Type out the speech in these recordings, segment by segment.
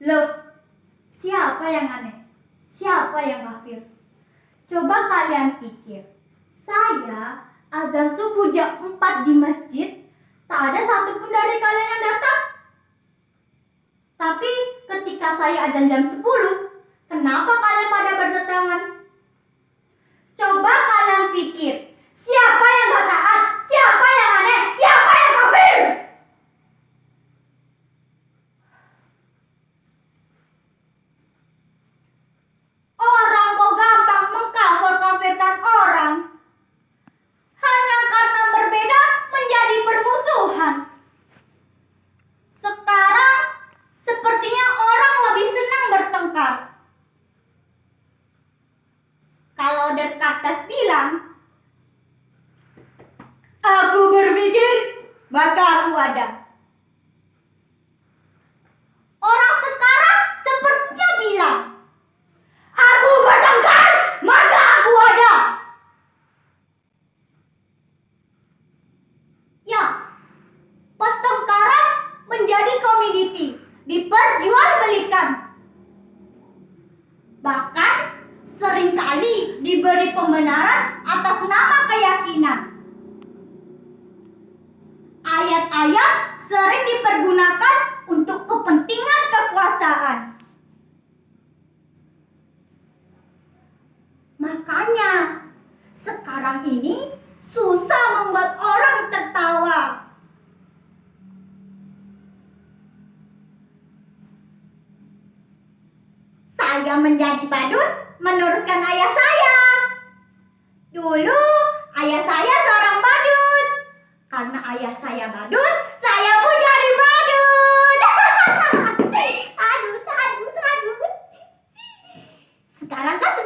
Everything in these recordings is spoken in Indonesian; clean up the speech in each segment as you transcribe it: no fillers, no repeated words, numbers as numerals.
Loh, siapa yang aneh? Siapa yang kafir? Coba kalian pikir. Saya azan subuh jam 4 di masjid, tak ada satupun dari kalian yang datang. Tapi ketika saya azan jam 10, kenapa kalian pada berdatangan? Coba kalian pikir, siapa yang gak taat? Siapa yang aneh? Siapa yang kafir? Orang kok gampang mengkafir-kafirkan orang. Hanya karena berbeda menjadi permusuhan. Sekarang sepertinya orang lebih senang bertengkar. Kalau Descartes bilang, aku berpikir, maka aku ada. Orang sekarang sepertinya bilang, aku bertengkar, maka aku ada. Ya, pertengkaran menjadi komoditi, diperjualbelikan. Bahkan seringkali diberi pembenaran atas nama keyakinan. Ayat-ayat sering dipergunakan untuk kepentingan kekuasaan. Makanya sekarang ini susah membuat orang tertawa.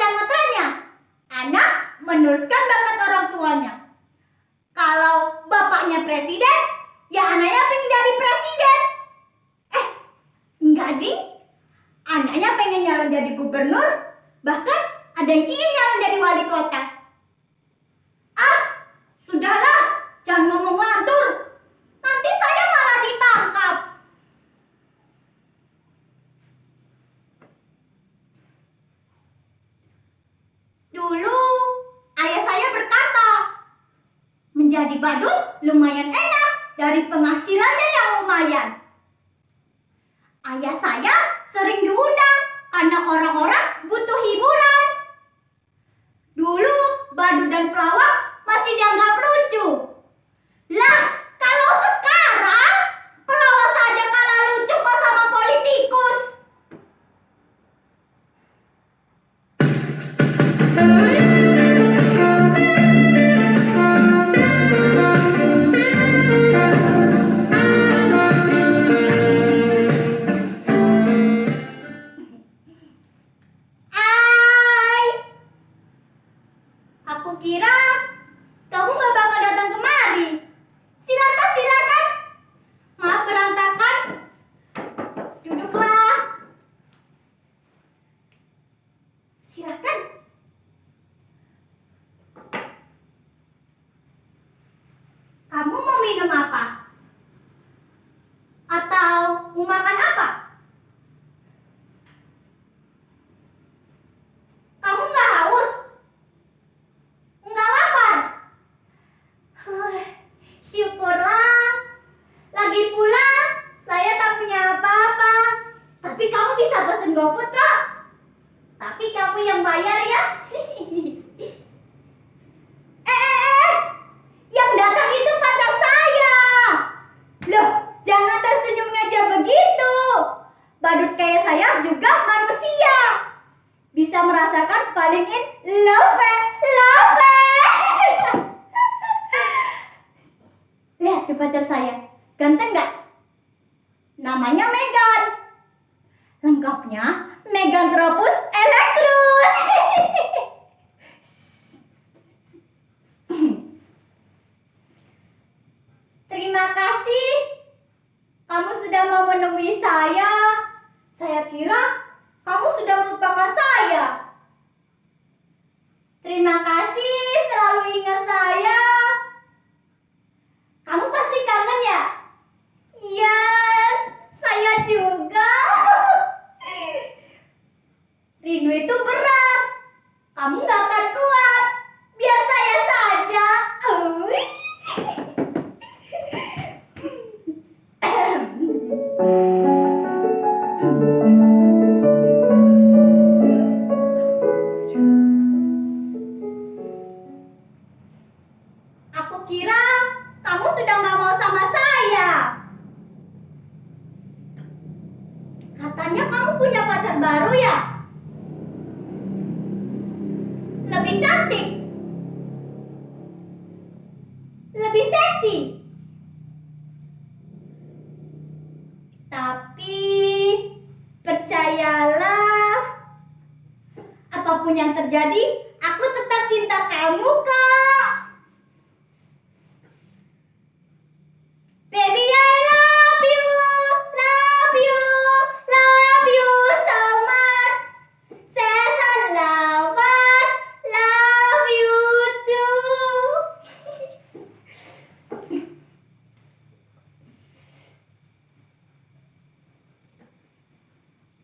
diametralnya. Anak meneruskan bakat orang tuanya. Kalau bapaknya presiden, ya anaknya pengen jadi presiden. Enggak ding. Anaknya pengen nyalon jadi gubernur, bahkan ada yang ingin nyalon jadi wali kota. Sudahlah, jangan ngomong lantur. Nanti saya malah ditangkap. Dulu, ayah saya berkata, menjadi badut lumayan enak dari penghasilannya yang lumayan. Ayah saya sering diundang karena orang-orang butuh hiburan. Dulu, badut dan pelawak masih dianggap lucu. Lah, kalau sekarang, pelawak saja kalah lucu kok sama politikus. Aku kira kamu gak bakal datang kemari. Silakan, silakan. Maaf berantakan. Duduklah. Silakan. Kamu mau minum apa? Atau mau makan apa? Kamu gak haus? Nggak lapar? Syukurlah. Lagi pula saya tak punya apa-apa. Tapi kamu bisa pesen GoFood kok. Tapi kamu yang bayar ya. Yang datang itu pacar saya. Loh, jangan tersenyum aja begitu. Badut kayak saya juga manusia. Bisa merasakan paling in love. Lihat tuh pacar saya, ganteng gak? Namanya Megan. Lengkapnya Meganthropus electrus. Terima kasih. Kamu sudah mau menemui saya. Saya kira kamu sudah melupakan saya. Terima kasih selalu ingat saya. Kamu pasti kangen ya? Iya, saya juga. Rindu itu berat. Kamu gak akan kuat. Biar saya saja. Aku kira kamu sudah gak mau sama saya. Katanya kamu punya pacar baru ya? Lebih cantik, lebih seksi. Tapi percayalah, apapun yang terjadi, aku tetap cinta kamu kok. Baby, I love you so much. Says I love you too.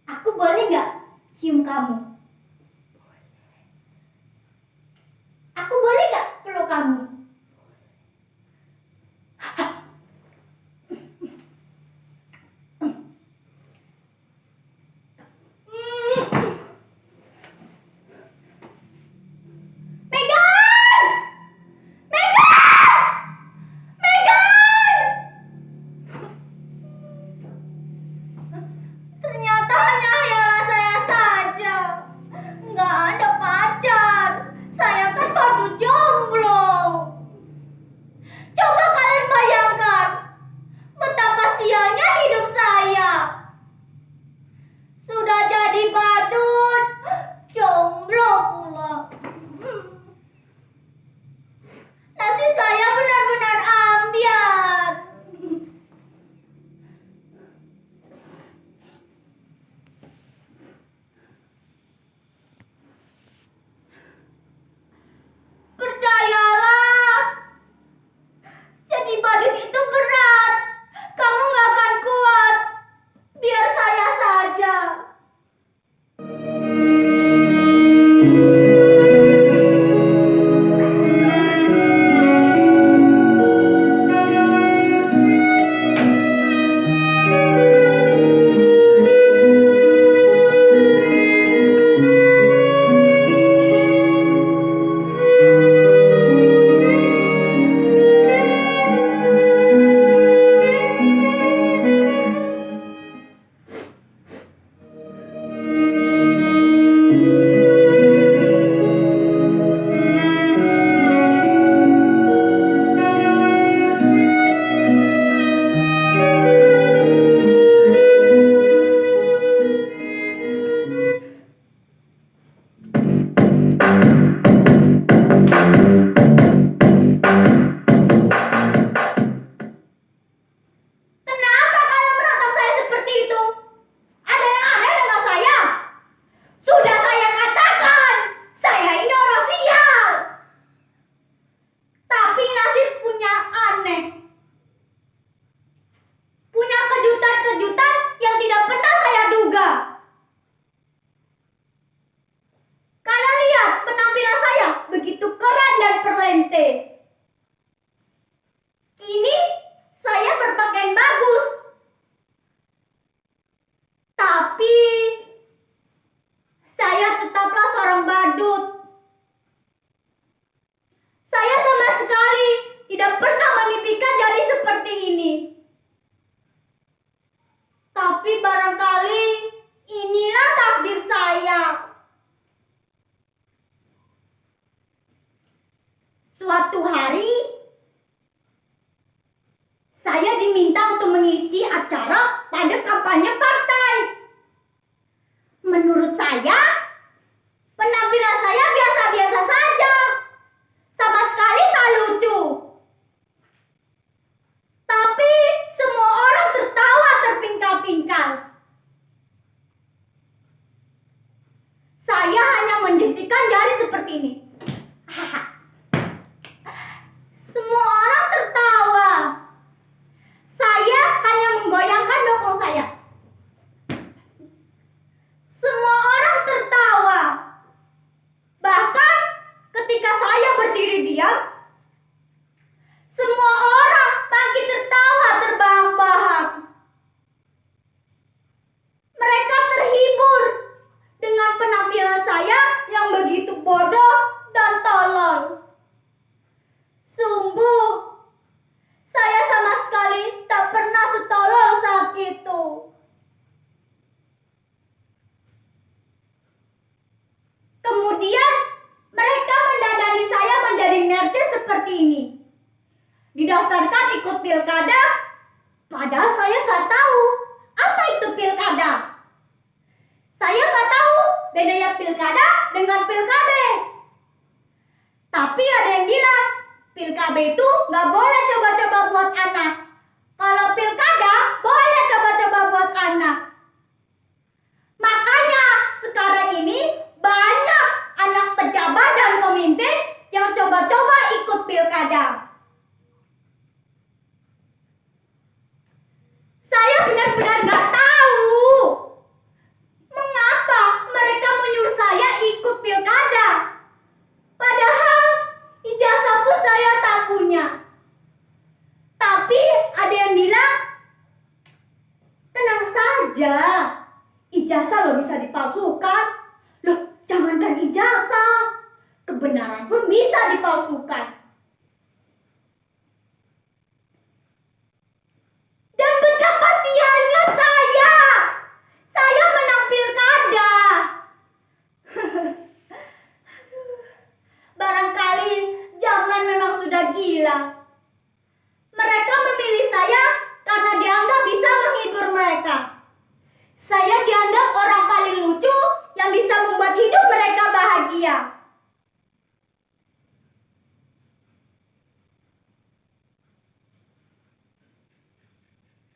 Aku boleh nggak cium kamu? Aku boleh nggak peluk kamu? Ternyata hanya hayalan saya saja. Nggak ada pacar. Saya kan baru jomblo. Kenapa kalian menatap saya seperti itu? Ada yang aneh dengan saya? Sudah saya katakan, saya ini orang sial. Tapi nasib punya aneh. Punya kejutan-kejutan yang tidak pernah saya duga. Kalian lihat penampilan saya begitu keren dan perlente. Kini saya berpakaian bagus. Tapi saya tetaplah seorang badut. Saya sama sekali tidak pernah memimpikan jadi seperti ini. Tapi barangkali inilah takdir saya. Suatu hari, saya diminta untuk mengisi acara pada kampanye partai. Menurut saya, penampilan saya biasa-biasa saja. Sama sekali tak lucu. Tapi semua orang tertawa terpingkal-pingkal. Saya hanya menjentikan jari seperti ini. Semua orang tertawa. Saya hanya menggoyangkan dongkol saya. Semua orang tertawa. Bahkan ketika saya berdiri diam, semua orang makin tertawa terbahak-bahak. Mereka terhibur dengan penampilan saya yang begitu bodoh dan tolol. Sungguh, saya sama sekali tak pernah setolol saat itu. Kemudian, mereka mendadari saya menjadi nerdnya seperti ini. Didaftarkan ikut pilkada, padahal saya nggak tahu apa itu pilkada. Saya nggak tahu bedanya pilkada dengan pilkade. Tapi ada yang bilang, pilkada itu nggak boleh coba-coba buat anak. Kalau pilkada, boleh coba-coba buat anak. Makanya sekarang ini banyak anak pejabat dan pemimpin yang coba-coba ikut pilkada. Saya benar-benar nggak tahu mengapa mereka menyuruh saya ikut pilkada. Padahal ijazah pun saya tak punya. Tapi ada yang bilang, tenang saja, ijazah lo bisa dipalsukan. Loh, jangankan ijazah, kebenaran pun bisa dipalsukan. Dan betapa sialnya saya menang pilkada. Barangkali zaman memang sudah gila. Mereka memilih saya karena dianggap bisa menghibur mereka. Saya dianggap orang paling lucu yang bisa membuat hidup mereka bahagia.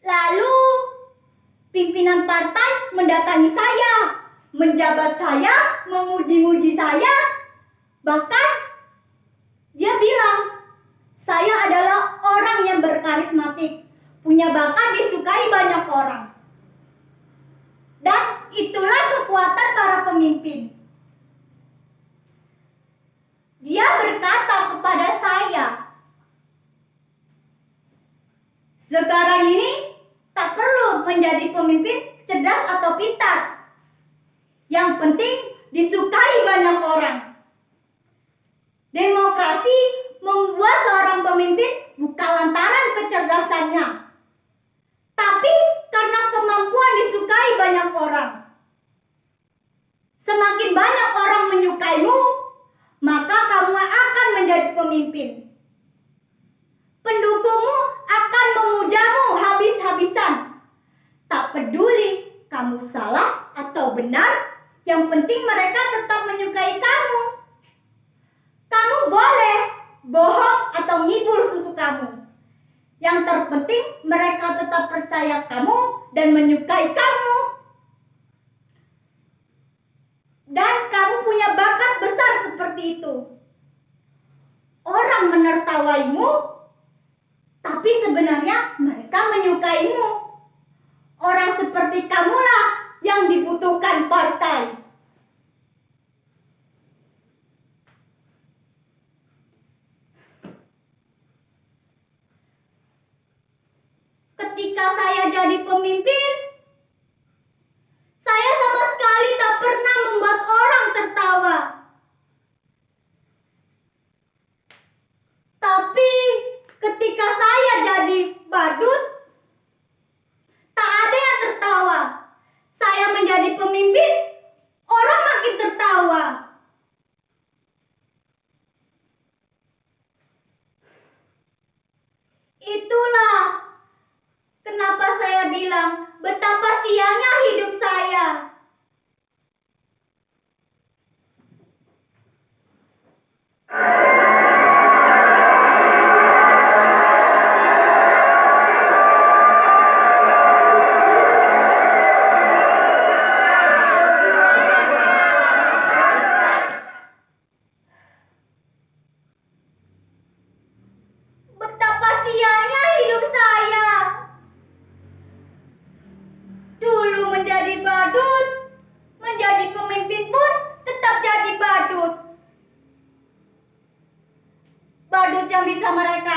Lalu, pimpinan partai mendatangi saya, menjabat saya, memuji-muji saya. Bahkan, dia bilang, saya adalah orang yang berkarismatik, punya bakat disukai banyak orang. Dan itulah kekuatan para pemimpin. Dia berkata kepada saya, sekarang ini tak perlu menjadi pemimpin cerdas atau pintar. Yang penting disukai banyak orang. Demokrasi membuat seorang pemimpin bukan lantaran kecerdasannya, tapi karena kemampuan disukai banyak orang. Semakin banyak orang menyukaimu, maka kamu akan menjadi pemimpin. Pendukungmu akan memujamu habis-habisan. Tak peduli kamu salah atau benar, yang penting mereka tetap menyukai kamu. tetap percaya kamu dan menyukai kamu. Dan kamu punya bakat besar seperti itu. Orang menertawaimu, tapi sebenarnya mereka menyukaimu. Orang seperti kamulah yang dibutuhkan partai. Ketika saya jadi pemimpin, saya sama sekali tak pernah membuat orang tertawa. Tapi ketika saya jadi badut, tak ada yang tertawa. Saya menjadi pemimpin, orang makin tertawa. Itulah kenapa saya bilang betapa sialnya hidup saya. Betapa sialnya hidup saya. Dulu menjadi badut, menjadi pemimpin pun tetap jadi badut. Badut yang bisa mereka